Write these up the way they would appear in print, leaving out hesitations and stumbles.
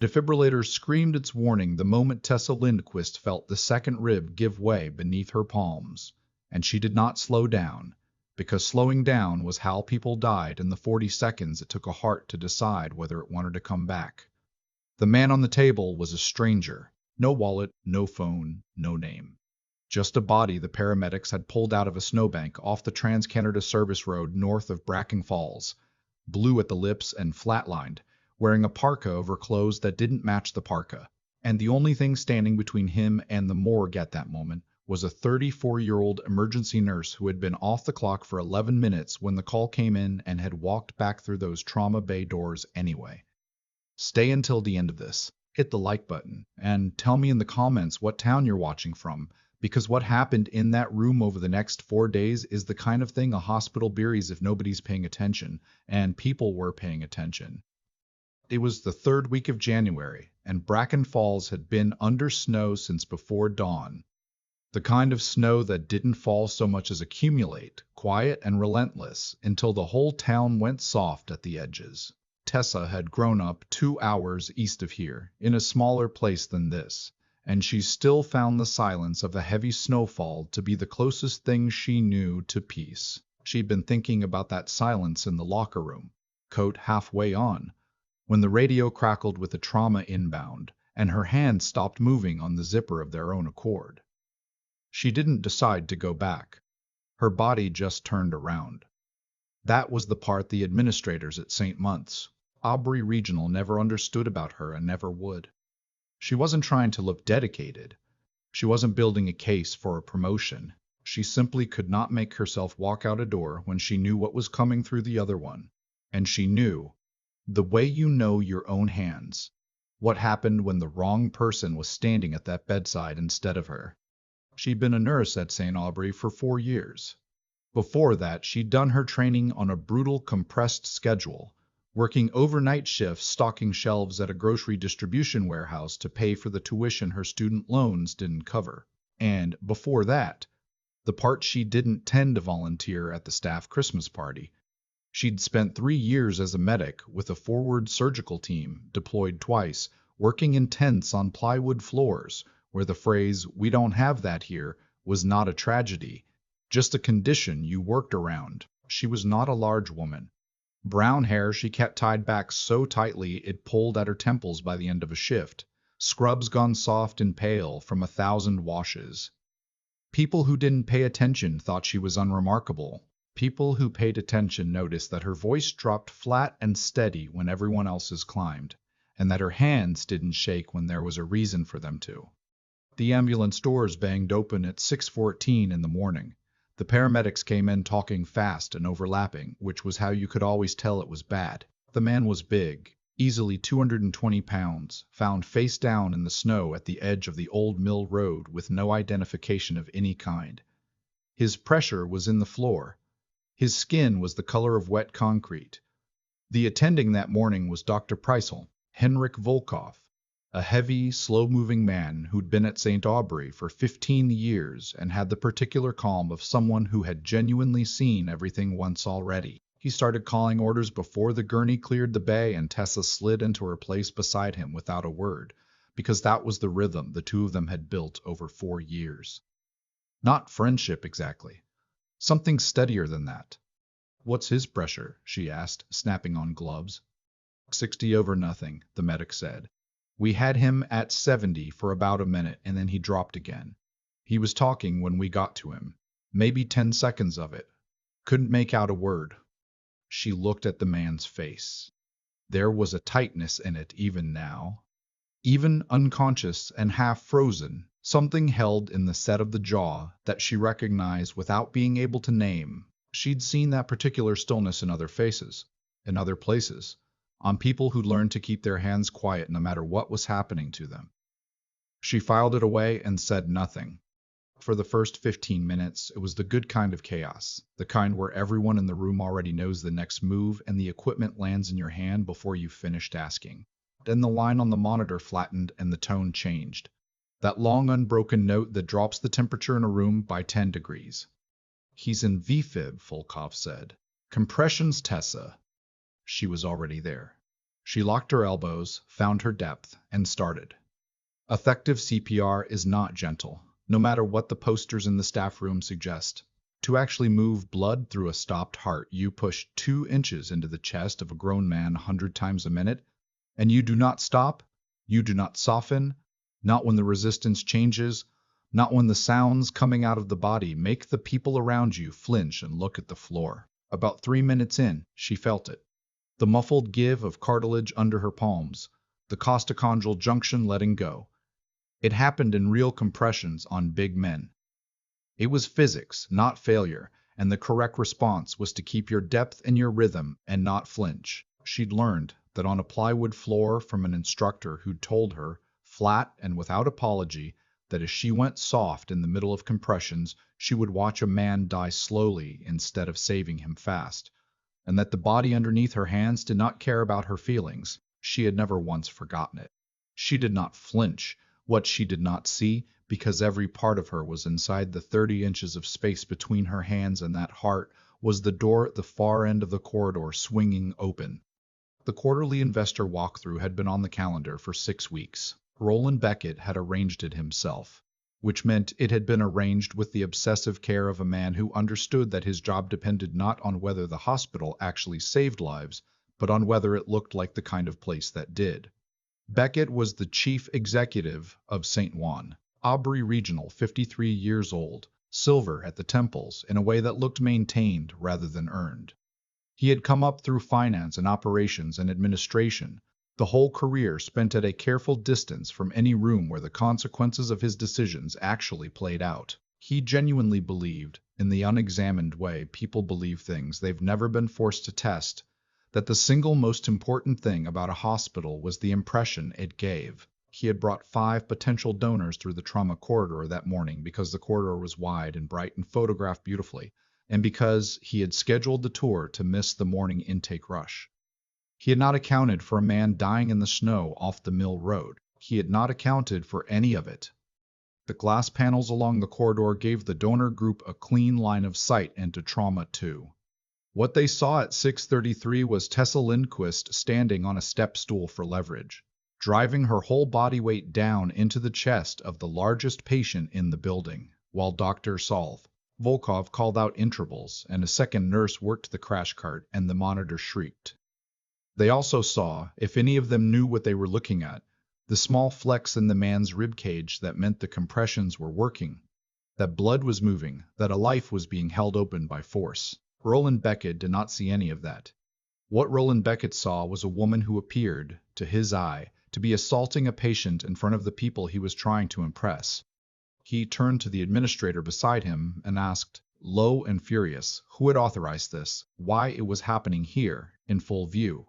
Defibrillator screamed its warning the moment Tessa Lindqvist felt the second rib give way beneath her palms. And she did not slow down, because slowing down was how people died in the 40 seconds it took a heart to decide whether it wanted to come back. The man on the table was a stranger. No wallet, no phone, no name. Just a body the paramedics had pulled out of a snowbank off the Trans-Canada Service Road north of Bracken Falls, blue at the lips and flatlined, wearing a parka over clothes that didn't match the parka. And the only thing standing between him and the morgue at that moment was a 34-year-old emergency nurse who had been off the clock for 11 minutes when the call came in and had walked back through those trauma bay doors anyway. Stay until the end of this. Hit the like button, and tell me in the comments what town you're watching from, because what happened in that room over the next 4 days is the kind of thing a hospital buries if nobody's paying attention, and people were paying attention. It was the 3rd week of January, and Bracken Falls had been under snow since before dawn. The kind of snow that didn't fall so much as accumulate, quiet and relentless, until the whole town went soft at the edges. Tessa had grown up 2 hours east of here, in a smaller place than this, and she still found the silence of a heavy snowfall to be the closest thing she knew to peace. She'd been thinking about that silence in the locker room, coat halfway on, when the radio crackled with a trauma inbound, and her hand stopped moving on the zipper of their own accord. She didn't decide to go back. Her body just turned around. That was the part the administrators at St. Mont's, Aubrey Regional, never understood about her and never would. She wasn't trying to look dedicated. She wasn't building a case for a promotion. She simply could not make herself walk out a door when she knew what was coming through the other one. And she knew, the way you know your own hands, what happened when the wrong person was standing at that bedside instead of her. She'd been a nurse at St. Aubrey for 4 years. Before that, she'd done her training on a brutal, compressed schedule, working overnight shifts stocking shelves at a grocery distribution warehouse to pay for the tuition her student loans didn't cover. And before that, the part she didn't tend to volunteer at the staff Christmas party. She'd spent 3 years as a medic with a forward surgical team, deployed twice, working in tents on plywood floors, where the phrase, "we don't have that here," was not a tragedy, just a condition you worked around. She was not a large woman. Brown hair she kept tied back so tightly it pulled at her temples by the end of a shift, scrubs gone soft and pale from 1,000 washes. People who didn't pay attention thought she was unremarkable. People who paid attention noticed that her voice dropped flat and steady when everyone else's climbed, and that her hands didn't shake when there was a reason for them to. The ambulance doors banged open at 6:14 in the morning. The paramedics came in talking fast and overlapping, which was how you could always tell it was bad. The man was big, easily 220 pounds, found face down in the snow at the edge of the old mill road with no identification of any kind. His pressure was in the floor. His skin was the color of wet concrete. The attending that morning was Dr. Preisel, Henrik Volkov, a heavy, slow-moving man who'd been at St. Aubrey for 15 years and had the particular calm of someone who had genuinely seen everything once already. He started calling orders before the gurney cleared the bay and Tessa slid into her place beside him without a word, because that was the rhythm the two of them had built over 4 years. Not friendship exactly. Something steadier than that. "What's his pressure?" she asked, snapping on gloves. 60 over nothing, the medic said. "We had him at 70 for about a minute, and then he dropped again. He was talking when we got to him. Maybe 10 seconds of it. Couldn't make out a word." She looked at the man's face. There was a tightness in it even now. Even unconscious and half frozen, something held in the set of the jaw that she recognized without being able to name. She'd seen that particular stillness in other faces, in other places, on people who'd learned to keep their hands quiet no matter what was happening to them. She filed it away and said nothing. For the first 15 minutes, it was the good kind of chaos, the kind where everyone in the room already knows the next move and the equipment lands in your hand before you've finished asking. Then the line on the monitor flattened and the tone changed. That long unbroken note that drops the temperature in a room by 10 degrees. "He's in VFib," Volkov said. "Compressions, Tessa." She was already there. She locked her elbows, found her depth, and started. Effective CPR is not gentle, no matter what the posters in the staff room suggest. To actually move blood through a stopped heart, you push 2 inches into the chest of a grown man 100 times a minute, and you do not stop, you do not soften, not when the resistance changes, not when the sounds coming out of the body make the people around you flinch and look at the floor. About 3 minutes in, she felt it. The muffled give of cartilage under her palms, the costochondral junction letting go. It happened in real compressions on big men. It was physics, not failure, and the correct response was to keep your depth and your rhythm and not flinch. She'd learned that on a plywood floor from an instructor who'd told her, flat and without apology, that as she went soft in the middle of compressions, she would watch a man die slowly instead of saving him fast, and that the body underneath her hands did not care about her feelings. She had never once forgotten it. She did not flinch. What she did not see, because every part of her was inside the 30 inches of space between her hands and that heart, was the door at the far end of the corridor swinging open. The quarterly investor walkthrough had been on the calendar for 6 weeks. Roland Beckett had arranged it himself, which meant it had been arranged with the obsessive care of a man who understood that his job depended not on whether the hospital actually saved lives, but on whether it looked like the kind of place that did. Beckett was the chief executive of St. Juan, Aubrey Regional, 53 years old, silver at the temples in a way that looked maintained rather than earned. He had come up through finance and operations and administration, the whole career spent at a careful distance from any room where the consequences of his decisions actually played out. He genuinely believed, in the unexamined way people believe things they've never been forced to test, that the single most important thing about a hospital was the impression it gave. He had brought 5 potential donors through the trauma corridor that morning because the corridor was wide and bright and photographed beautifully, and because he had scheduled the tour to miss the morning intake rush. He had not accounted for a man dying in the snow off the mill road. He had not accounted for any of it. The glass panels along the corridor gave the donor group a clean line of sight into Trauma 2. What they saw at 6:33 was Tessa Lindqvist standing on a step stool for leverage, driving her whole body weight down into the chest of the largest patient in the building, while Dr. Volkov called out intervals and a second nurse worked the crash cart and the monitor shrieked. They also saw, if any of them knew what they were looking at, the small flecks in the man's ribcage that meant the compressions were working, that blood was moving, that a life was being held open by force. Roland Beckett did not see any of that. What Roland Beckett saw was a woman who appeared, to his eye, to be assaulting a patient in front of the people he was trying to impress. He turned to the administrator beside him and asked, low and furious, who had authorized this, why it was happening here, in full view.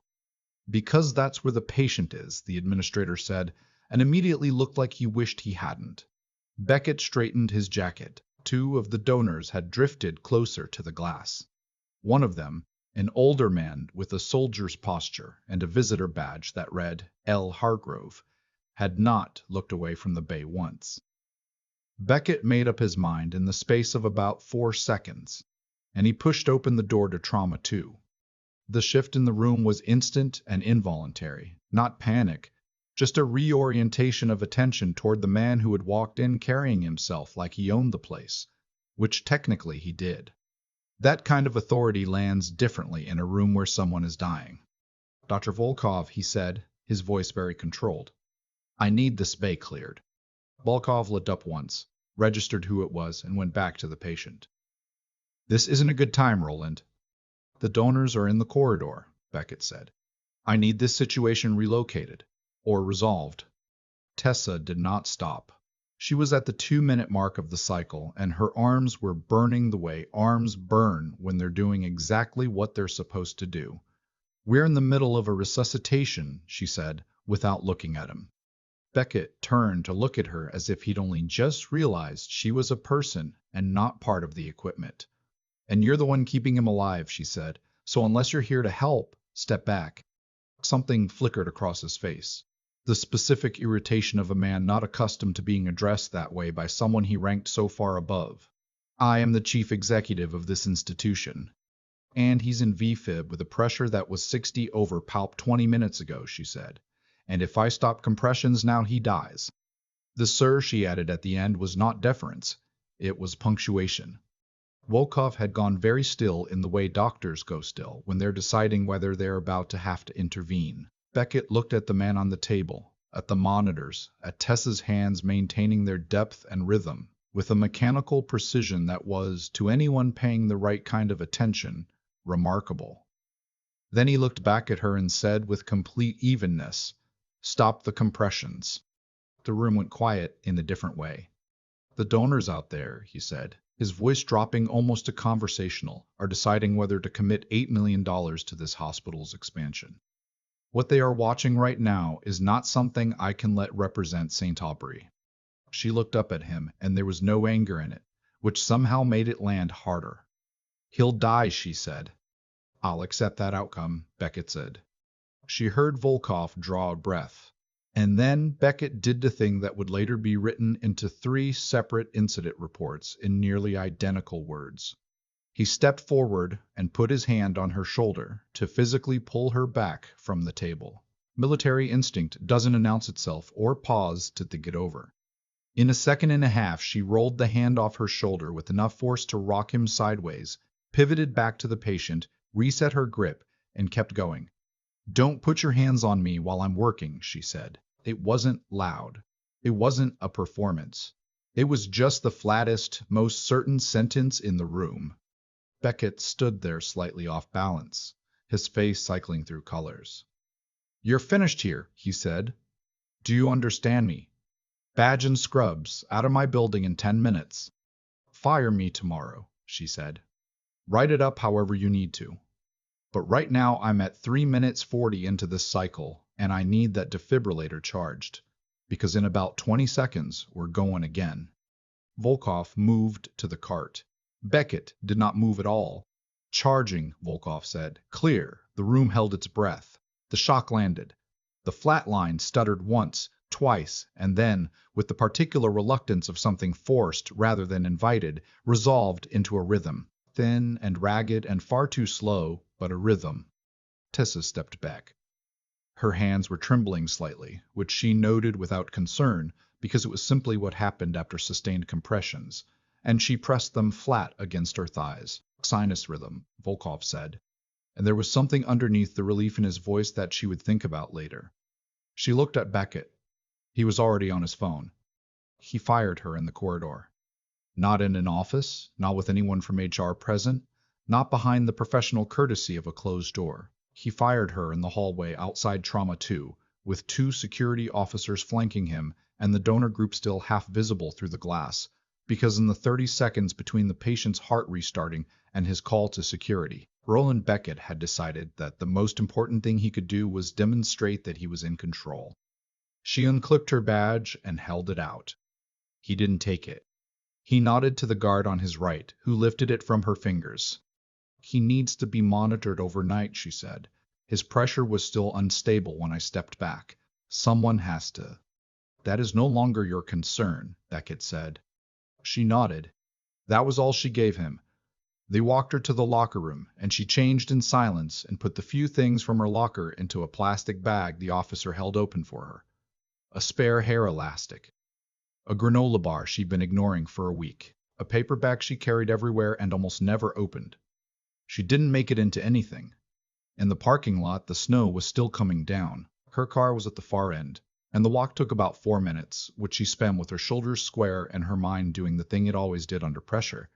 Because that's where the patient is, the administrator said, and immediately looked like he wished he hadn't. Beckett straightened his jacket. 2 of the donors had drifted closer to the glass. One of them, an older man with a soldier's posture and a visitor badge that read L. Hargrove, had not looked away from the bay once. Beckett made up his mind in the space of about 4 seconds, and he pushed open the door to Trauma 2. The shift in the room was instant and involuntary, not panic, just a reorientation of attention toward the man who had walked in carrying himself like he owned the place, which technically he did. That kind of authority lands differently in a room where someone is dying. Dr. Volkov, he said, his voice very controlled. I need this bay cleared. Volkov looked up once, registered who it was, and went back to the patient. This isn't a good time, Roland. The donors are in the corridor, Beckett said. I need this situation relocated, or resolved. Tessa did not stop. She was at the 2-minute mark of the cycle, and her arms were burning the way arms burn when they're doing exactly what they're supposed to do. We're in the middle of a resuscitation, she said, without looking at him. Beckett turned to look at her as if he'd only just realized she was a person and not part of the equipment. And you're the one keeping him alive, she said, so unless you're here to help, step back. Something flickered across his face. The specific irritation of a man not accustomed to being addressed that way by someone he ranked so far above. I am the chief executive of this institution. And he's in VFib with a pressure that was 60 over palp 20 minutes ago, she said. And if I stop compressions now, he dies. The sir, she added at the end, was not deference. It was punctuation. Volkov had gone very still in the way doctors go still when they're deciding whether they're about to have to intervene. Beckett looked at the man on the table, at the monitors, at Tessa's hands maintaining their depth and rhythm, with a mechanical precision that was, to anyone paying the right kind of attention, remarkable. Then he looked back at her and said with complete evenness, "Stop the compressions." The room went quiet in a different way. "The donors out there," he said, his voice dropping almost to conversational, "are deciding whether to commit $8 million to this hospital's expansion. What they are watching right now is not something I can let represent St. Aubrey." She looked up at him, and there was no anger in it, which somehow made it land harder. "He'll die," she said. "I'll accept that outcome," Beckett said. She heard Volkov draw a breath. And then Beckett did the thing that would later be written into 3 separate incident reports in nearly identical words. He stepped forward and put his hand on her shoulder to physically pull her back from the table. Military instinct doesn't announce itself or pause to think it over. In a second and a half, she rolled the hand off her shoulder with enough force to rock him sideways, pivoted back to the patient, reset her grip, and kept going. "Don't put your hands on me while I'm working," she said. It wasn't loud. It wasn't a performance. It was just the flattest, most certain sentence in the room. Beckett stood there slightly off balance, his face cycling through colors. "You're finished here," he said. "Do you understand me? Badge and scrubs, out of my building in 10 minutes. Fire me tomorrow," she said. "Write it up however you need to. But right now I'm at 3 minutes 40 into this cycle, and I need that defibrillator charged, because in about 20 seconds we're going again." Volkov moved to the cart. Beckett did not move at all. "Charging," Volkov said. "Clear." The room held its breath. The shock landed. The flat line stuttered once, twice, and then, with the particular reluctance of something forced rather than invited, resolved into a rhythm. Thin and ragged and far too slow, but a rhythm. Tessa stepped back. Her hands were trembling slightly, which she noted without concern, because it was simply what happened after sustained compressions, and she pressed them flat against her thighs. "Sinus rhythm," Volkov said, and there was something underneath the relief in his voice that she would think about later. She looked at Beckett. He was already on his phone. He fired her in the corridor. Not in an office, not with anyone from HR present, not behind the professional courtesy of a closed door. He fired her in the hallway outside Trauma 2, with 2 security officers flanking him and the donor group still half visible through the glass, because in the 30 seconds between the patient's heart restarting and his call to security, Roland Beckett had decided that the most important thing he could do was demonstrate that he was in control. She unclipped her badge and held it out. He didn't take it. He nodded to the guard on his right, who lifted it from her fingers. "He needs to be monitored overnight," she said. "His pressure was still unstable when I stepped back. Someone has to." "That is no longer your concern," Beckett said. She nodded. That was all she gave him. They walked her to the locker room, and she changed in silence and put the few things from her locker into a plastic bag the officer held open for her. A spare hair elastic. A granola bar she'd been ignoring for a week. A paper bag she carried everywhere and almost never opened. She didn't make it into anything. In the parking lot, the snow was still coming down. Her car was at the far end, and the walk took about 4 minutes, which she spent with her shoulders square and her mind doing the thing it always did under pressure,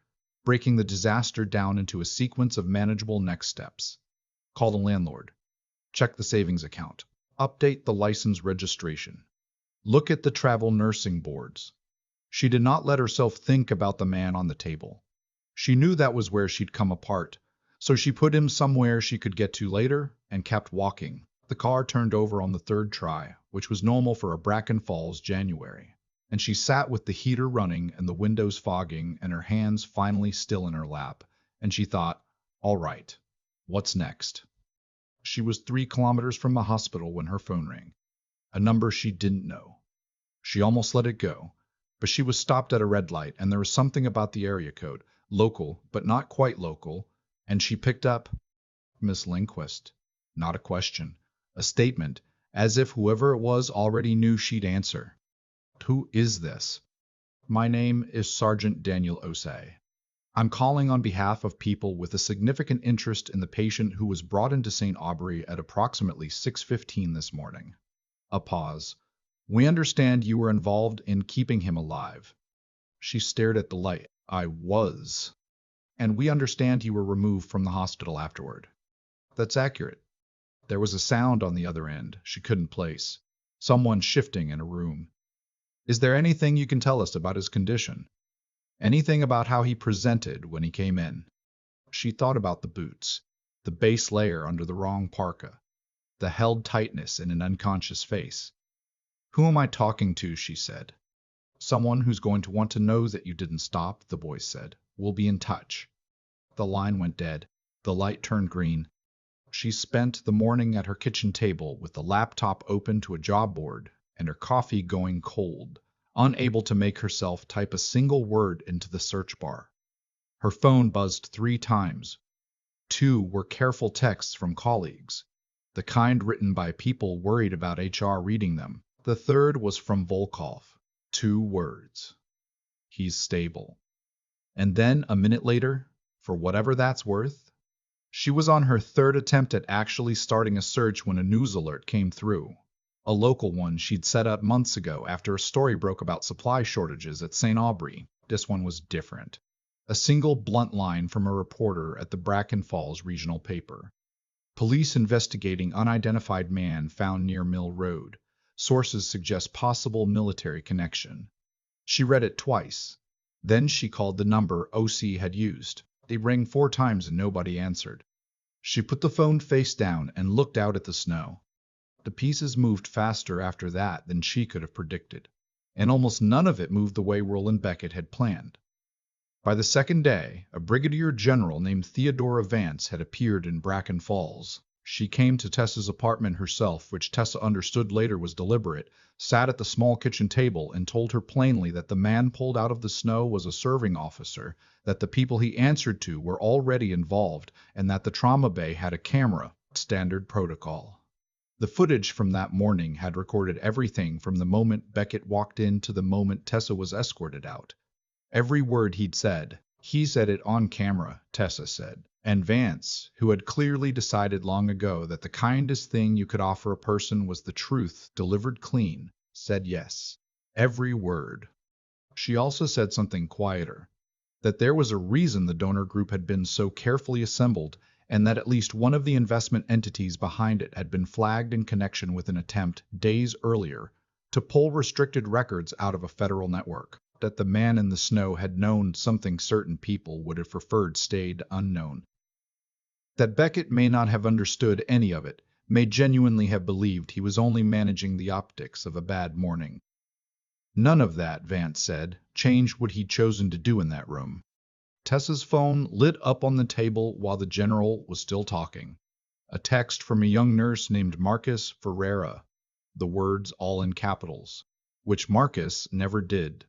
breaking the disaster down into a sequence of manageable next steps. Call the landlord. Check the savings account. Update the license registration. Look at the travel nursing boards. She did not let herself think about the man on the table. She knew that was where she'd come apart, so she put him somewhere she could get to later and kept walking. The car turned over on the 3rd try, which was normal for a Bracken Falls January, and she sat with the heater running and the windows fogging and her hands finally still in her lap, and she thought, all right, what's next? She was 3 kilometers from the hospital when her phone rang, a number she didn't know. She almost let it go, but she was stopped at a red light, and there was something about the area code, local but not quite local, And she picked up, "Miss Lindqvist." Not a question, a statement, as if whoever it was already knew she'd answer. "Who is this?" "My name is Sergeant Daniel Osei. I'm calling on behalf of people with a significant interest in the patient who was brought into St. Aubrey at approximately 6:15 this morning." A pause. "We understand you were involved in keeping him alive." She stared at the light. "I was. And we understand you were removed from the hospital afterward." "That's accurate." There was a sound on the other end she couldn't place. Someone shifting in a room. "Is there anything you can tell us about his condition? Anything about how he presented when he came in?" She thought about the boots, the base layer under the wrong parka, the held tightness in an unconscious face. "Who am I talking to?" she said. "Someone who's going to want to know that you didn't stop," the voice said. "We'll be in touch." The line went dead. The light turned green. She spent the morning at her kitchen table with the laptop open to a job board and her coffee going cold, unable to make herself type a single word into the search bar. Her phone buzzed 3 times. 2 were careful texts from colleagues, the kind written by people worried about HR reading them. The third was from Volkov. 2 words. "He's stable." And then, a minute later, for whatever that's worth, she was on her 3rd attempt at actually starting a search when a news alert came through. A local one she'd set up months ago after a story broke about supply shortages at St. Aubrey. This one was different. A single blunt line from a reporter at the Bracken Falls regional paper. "Police investigating unidentified man found near Mill Road. Sources suggest possible military connection." She read it twice. Then she called the number OC had used. It rang 4 times and nobody answered. She put the phone face down and looked out at the snow. The pieces moved faster after that than she could have predicted, and almost none of it moved the way Roland Beckett had planned. By the 2nd day, a brigadier general named Theodora Vance had appeared in Bracken Falls. She came to Tessa's apartment herself, which Tessa understood later was deliberate, sat at the small kitchen table, and told her plainly that the man pulled out of the snow was a serving officer, that the people he answered to were already involved, and that the trauma bay had a camera, standard protocol. The footage from that morning had recorded everything from the moment Beckett walked in to the moment Tessa was escorted out. Every word he'd said. He said it on camera, Tessa said. And Vance, who had clearly decided long ago that the kindest thing you could offer a person was the truth delivered clean, said yes. Every word. She also said something quieter. That there was a reason the donor group had been so carefully assembled, and that at least one of the investment entities behind it had been flagged in connection with an attempt, days earlier, to pull restricted records out of a federal network. That the man in the snow had known something certain people would have preferred stayed unknown. That Beckett may not have understood any of it, may genuinely have believed he was only managing the optics of a bad morning. None of that, Vance said, changed what he'd chosen to do in that room. Tessa's phone lit up on the table while the general was still talking. A text from a young nurse named Marcus Ferreira, the words all in capitals, which Marcus never did.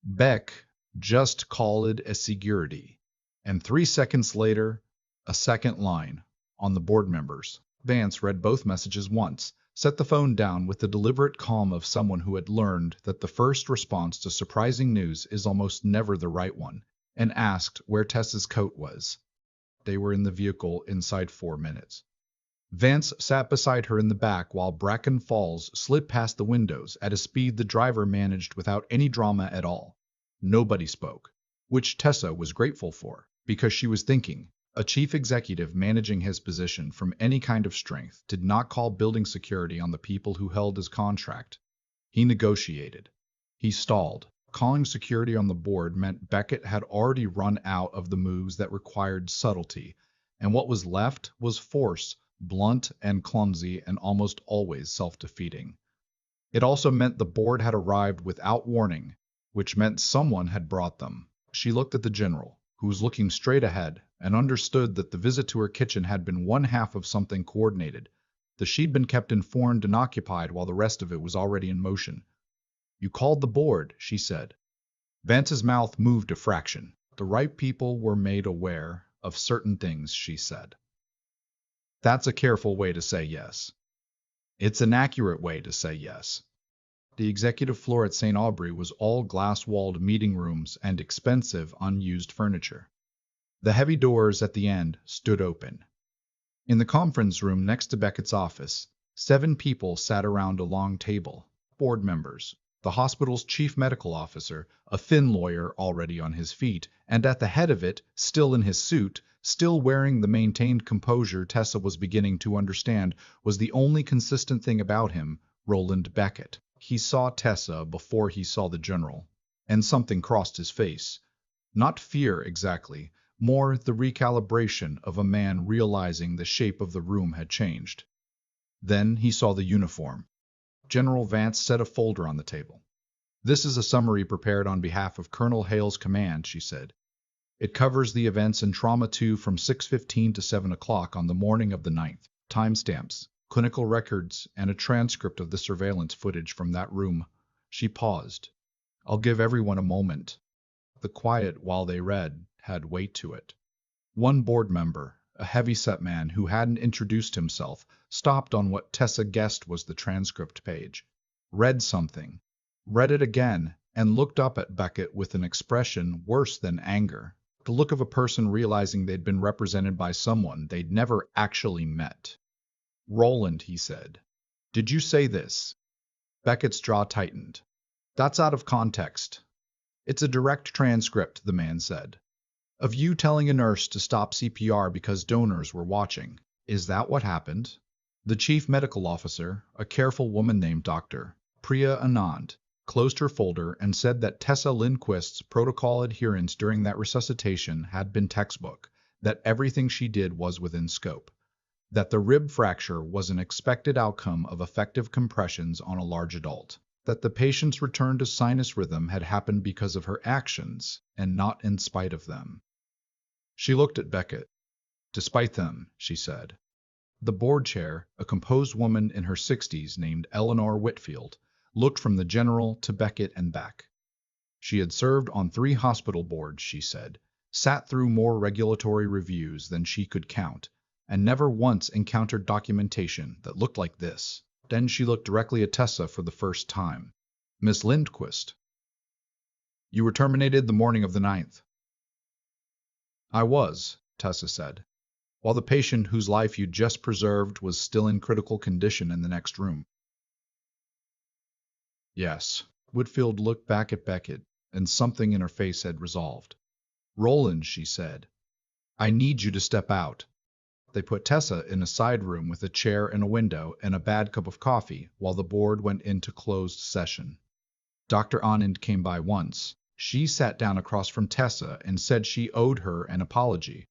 "Beck, just call it a security." And 3 seconds later, a second line, on the board members. Vance read both messages once, set the phone down with the deliberate calm of someone who had learned that the first response to surprising news is almost never the right one, and asked where Tessa's coat was. They were in the vehicle inside 4 minutes. Vance sat beside her in the back while Bracken Falls slid past the windows at a speed the driver managed without any drama at all. Nobody spoke, which Tessa was grateful for, because she was thinking, a chief executive managing his position from any kind of strength did not call building security on the people who held his contract. He negotiated. He stalled. Calling security on the board meant Beckett had already run out of the moves that required subtlety, and what was left was force, blunt and clumsy and almost always self-defeating. It also meant the board had arrived without warning, which meant someone had brought them. She looked at the general, who was looking straight ahead, and understood that the visit to her kitchen had been one half of something coordinated, that she'd been kept informed and occupied while the rest of it was already in motion. "You called the board," she said. Vance's mouth moved a fraction. The right people were made aware of certain things, she said. That's a careful way to say yes. It's an accurate way to say yes. The executive floor at St. Aubrey was all glass-walled meeting rooms and expensive, unused furniture. The heavy doors at the end stood open. In the conference room next to Beckett's office, 7 people sat around a long table. Board members, the hospital's chief medical officer, a thin lawyer already on his feet, and at the head of it, still in his suit, still wearing the maintained composure Tessa was beginning to understand was the only consistent thing about him, Roland Beckett. He saw Tessa before he saw the general, and something crossed his face. Not fear exactly, more the recalibration of a man realizing the shape of the room had changed. Then he saw the uniform. General Vance set a folder on the table. "This is a summary prepared on behalf of Colonel Hale's command," she said. "It covers the events in Trauma 2 from 6:15 to 7 o'clock on the morning of the 9th. Timestamps, clinical records, and a transcript of the surveillance footage from that room." She paused. "I'll give everyone a moment." The quiet while they read had weight to it. One board member, a heavy-set man who hadn't introduced himself, stopped on what Tessa guessed was the transcript page, read something, read it again, and looked up at Beckett with an expression worse than anger, the look of a person realizing they'd been represented by someone they'd never actually met. "Roland," he said, "did you say this?" Beckett's jaw tightened. "That's out of context." "It's a direct transcript," the man said, "of you telling a nurse to stop CPR because donors were watching. Is that what happened?" The chief medical officer, a careful woman named Dr. Priya Anand, closed her folder and said that Tessa Lindqvist's protocol adherence during that resuscitation had been textbook, that everything she did was within scope, that the rib fracture was an expected outcome of effective compressions on a large adult, that the patient's return to sinus rhythm had happened because of her actions and not in spite of them. She looked at Beckett. "Despite them," she said. The board chair, a composed woman in her 60s named Eleanor Whitfield, looked from the general to Beckett and back. She had served on 3 hospital boards, she said, sat through more regulatory reviews than she could count, and never once encountered documentation that looked like this. Then she looked directly at Tessa for the first time. "Miss Lindqvist, you were terminated the morning of the 9th. "I was," Tessa said, "while the patient whose life you'd just preserved was still in critical condition in the next room." "Yes." Whitfield looked back at Beckett, and something in her face had resolved. "Roland," she said, "I need you to step out." They put Tessa in a side room with a chair and a window and a bad cup of coffee while the board went into closed session. Dr. Anand came by once. She sat down across from Tessa and said she owed her an apology,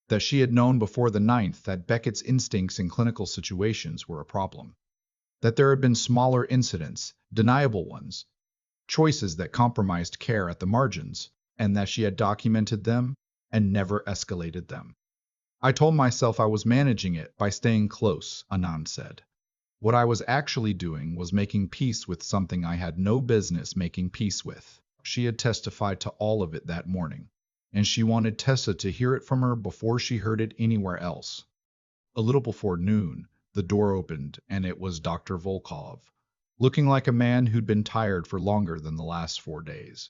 that she had known before the 9th that Beckett's instincts in clinical situations were a problem, that there had been smaller incidents, deniable ones, choices that compromised care at the margins, and that she had documented them and never escalated them. "I told myself I was managing it by staying close," Anand said. "What I was actually doing was making peace with something I had no business making peace with." She had testified to all of it that morning, and she wanted Tessa to hear it from her before she heard it anywhere else. A little before noon, the door opened, and it was Dr. Volkov, looking like a man who'd been tired for longer than the last 4 days.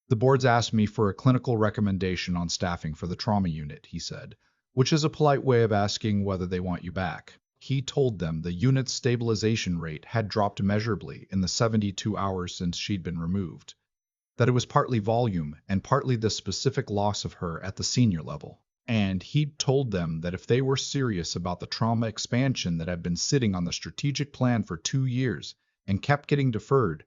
"The board's asked me for a clinical recommendation on staffing for the trauma unit," he said, "which is a polite way of asking whether they want you back." He told them the unit's stabilization rate had dropped measurably in the 72 hours since she'd been removed, that it was partly volume and partly the specific loss of her at the senior level. And he'd told them that if they were serious about the trauma expansion that had been sitting on the strategic plan for 2 years and kept getting deferred,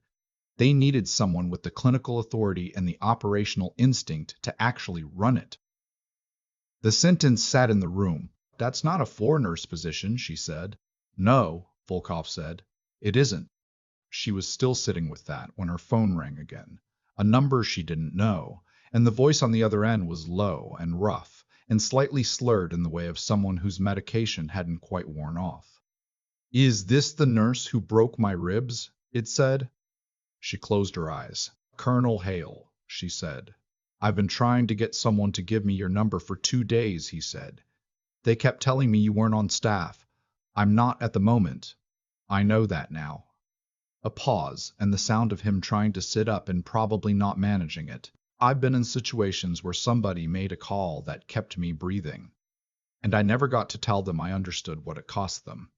they needed someone with the clinical authority and the operational instinct to actually run it. The sentence sat in the room. "That's not a floor nurse position," she said. "No," Volkov said, "it isn't." She was still sitting with that when her phone rang again, a number she didn't know, and the voice on the other end was low and rough and slightly slurred in the way of someone whose medication hadn't quite worn off. "Is this the nurse who broke my ribs?" it said. She closed her eyes. "Colonel Hale," she said. I've been trying to get someone to give me your number for 2 days, he said. They kept telling me you weren't on staff. I'm not at the moment. I know that now. A pause, and the sound of him trying to sit up and probably not managing it. I've been in situations where somebody made a call that kept me breathing, and I never got to tell them I understood what it cost them.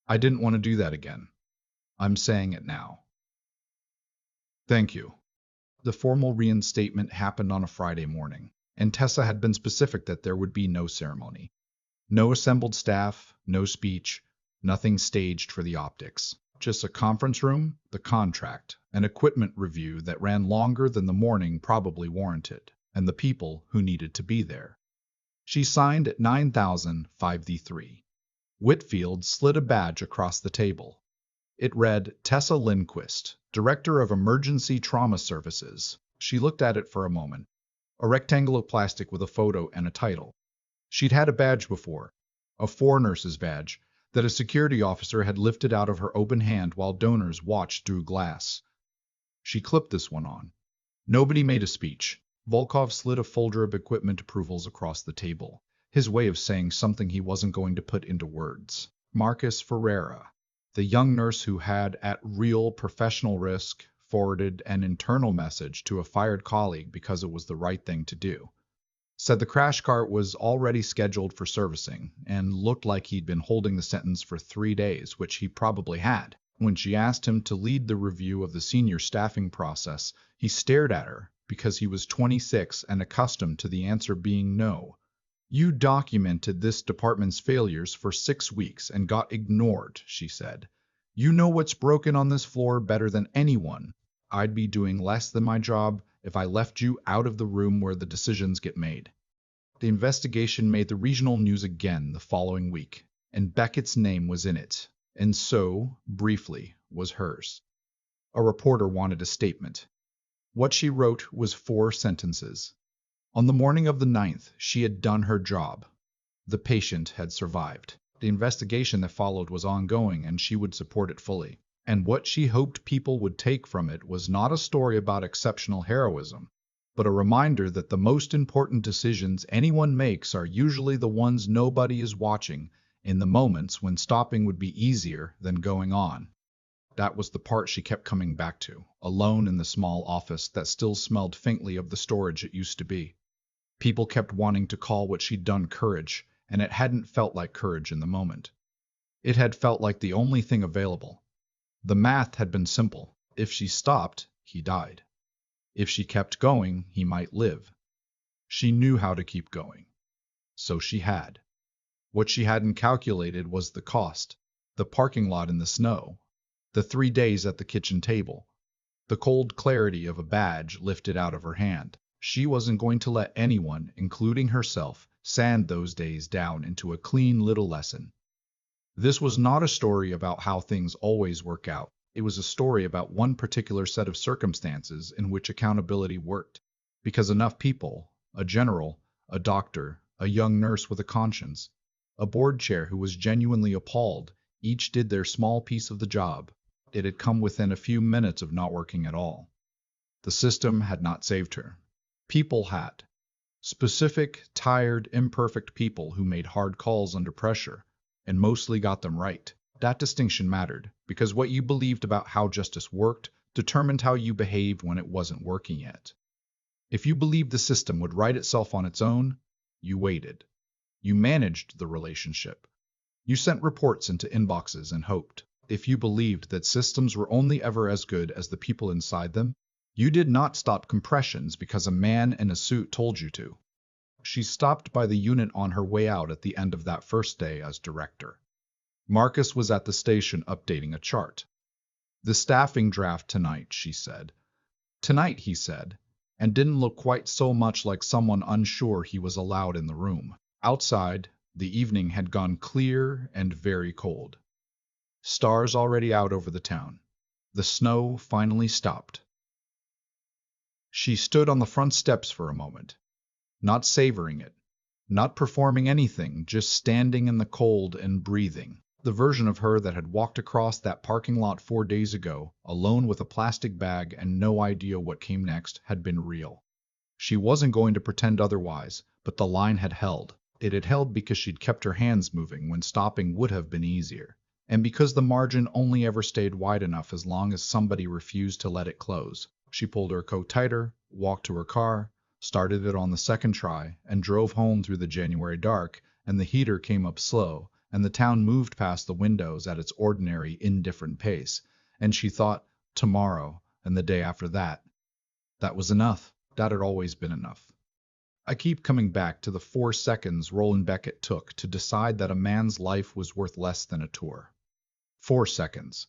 I didn't want to do that again. I'm saying it now. Thank you. The formal reinstatement happened on a Friday morning, and Tessa had been specific that there would be no ceremony. No assembled staff, no speech, nothing staged for the optics. Just a conference room, the contract, an equipment review that ran longer than the morning probably warranted, and the people who needed to be there. She signed at 9053. Whitfield slid a badge across the table. It read, Tessa Lindqvist, Director of Emergency Trauma Services. She looked at it for a moment. A rectangle of plastic with a photo and a title. She'd had a badge before, a four-nurse's badge, that a security officer had lifted out of her open hand while donors watched through glass. She clipped this one on. Nobody made a speech. Volkov slid a folder of equipment approvals across the table, his way of saying something he wasn't going to put into words. Marcus Ferreira, the young nurse who had, at real professional risk, forwarded an internal message to a fired colleague because it was the right thing to do, said the crash cart was already scheduled for servicing and looked like he'd been holding the sentence for 3 days, which he probably had. When she asked him to lead the review of the senior staffing process, he stared at her because he was 26 and accustomed to the answer being no. You documented this department's failures for 6 weeks and got ignored, she said. You know what's broken on this floor better than anyone. I'd be doing less than my job if I left you out of the room where the decisions get made. The investigation made the regional news again the following week, and Beckett's name was in it, and so, briefly, was hers. A reporter wanted a statement. What she wrote was 4 sentences. On the morning of the 9th, she had done her job. The patient had survived. The investigation that followed was ongoing, and she would support it fully. And what she hoped people would take from it was not a story about exceptional heroism, but a reminder that the most important decisions anyone makes are usually the ones nobody is watching, in the moments when stopping would be easier than going on. That was the part she kept coming back to, alone in the small office that still smelled faintly of the storage it used to be. People kept wanting to call what she'd done courage, and it hadn't felt like courage in the moment. It had felt like the only thing available. The math had been simple. If she stopped, he died. If she kept going, he might live. She knew how to keep going. So she had. What she hadn't calculated was the cost, the parking lot in the snow, the 3 days at the kitchen table, the cold clarity of a badge lifted out of her hand. She wasn't going to let anyone, including herself, sand those days down into a clean little lesson. This was not a story about how things always work out. It was a story about one particular set of circumstances in which accountability worked, because enough people, a general, a doctor, a young nurse with a conscience, a board chair who was genuinely appalled, each did their small piece of the job. It had come within a few minutes of not working at all. The system had not saved her. People had. Specific, tired, imperfect people who made hard calls under pressure, and mostly got them right. That distinction mattered, because what you believed about how justice worked determined how you behaved when it wasn't working yet. If you believed the system would right itself on its own, you waited. You managed the relationship. You sent reports into inboxes and hoped. If you believed that systems were only ever as good as the people inside them, you did not stop compressions because a man in a suit told you to. She stopped by the unit on her way out at the end of that first day as director. Marcus was at the station updating a chart. The staffing draft tonight, she said. Tonight, he said, and didn't look quite so much like someone unsure he was allowed in the room. Outside, the evening had gone clear and very cold. Stars already out over the town. The snow finally stopped. She stood on the front steps for a moment, not savoring it, not performing anything, just standing in the cold and breathing. The version of her that had walked across that parking lot 4 days ago, alone with a plastic bag and no idea what came next, had been real. She wasn't going to pretend otherwise, but the line had held. It had held because she'd kept her hands moving when stopping would have been easier, and because the margin only ever stayed wide enough as long as somebody refused to let it close. She pulled her coat tighter, walked to her car, started it on the second try, and drove home through the January dark, and the heater came up slow, and the town moved past the windows at its ordinary, indifferent pace, and she thought, tomorrow, and the day after that. That was enough. That had always been enough. I keep coming back to the 4 seconds Roland Beckett took to decide that a man's life was worth less than a tour. 4 seconds.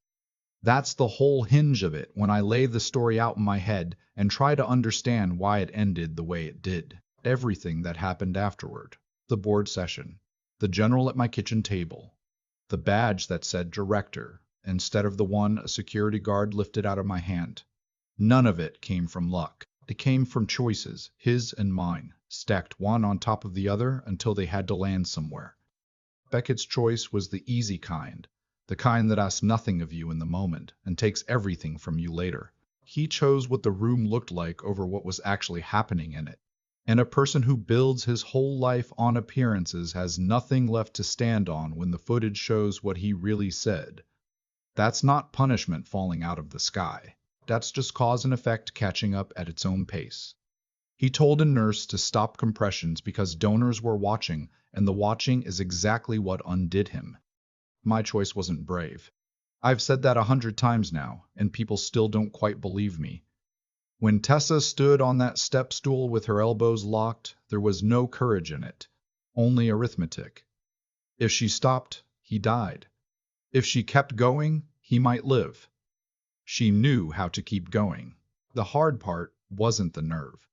That's the whole hinge of it when I lay the story out in my head and try to understand why it ended the way it did. Everything that happened afterward. The board session. The general at my kitchen table. The badge that said director instead of the one a security guard lifted out of my hand. None of it came from luck. It came from choices, his and mine, stacked one on top of the other until they had to land somewhere. Beckett's choice was the easy kind, the kind that asks nothing of you in the moment and takes everything from you later. He chose what the room looked like over what was actually happening in it. And a person who builds his whole life on appearances has nothing left to stand on when the footage shows what he really said. That's not punishment falling out of the sky. That's just cause and effect catching up at its own pace. He told a nurse to stop compressions because donors were watching, and the watching is exactly what undid him. My choice wasn't brave. I've said that 100 times now, and people still don't quite believe me. When Tessa stood on that step stool with her elbows locked, there was no courage in it, only arithmetic. If she stopped, he died. If she kept going, he might live. She knew how to keep going. The hard part wasn't the nerve.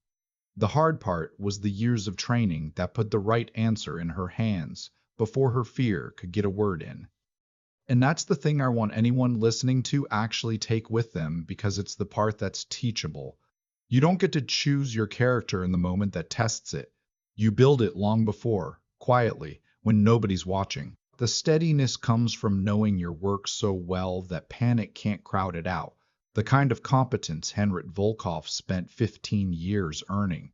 The hard part was the years of training that put the right answer in her hands before her fear could get a word in. And that's the thing I want anyone listening to actually take with them because it's the part that's teachable. You don't get to choose your character in the moment that tests it. You build it long before, quietly, when nobody's watching. The steadiness comes from knowing your work so well that panic can't crowd it out. The kind of competence Henrik Volkov spent 15 years earning.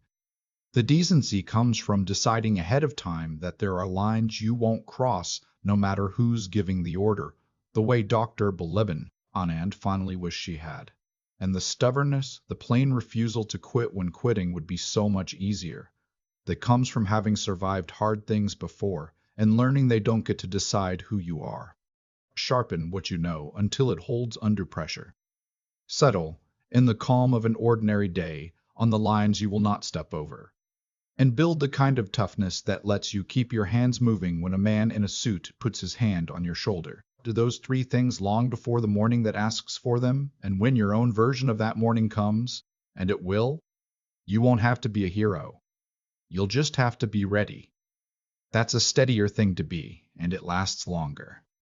The decency comes from deciding ahead of time that there are lines you won't cross no matter who's giving the order, the way Dr. Beleben, Anand finally wished she had. And the stubbornness, the plain refusal to quit when quitting would be so much easier. That comes from having survived hard things before and learning they don't get to decide who you are. Sharpen what you know until it holds under pressure. Settle, in the calm of an ordinary day, on the lines you will not step over. And build the kind of toughness that lets you keep your hands moving when a man in a suit puts his hand on your shoulder. Do those 3 things long before the morning that asks for them, and when your own version of that morning comes, and it will, you won't have to be a hero. You'll just have to be ready. That's a steadier thing to be, and it lasts longer.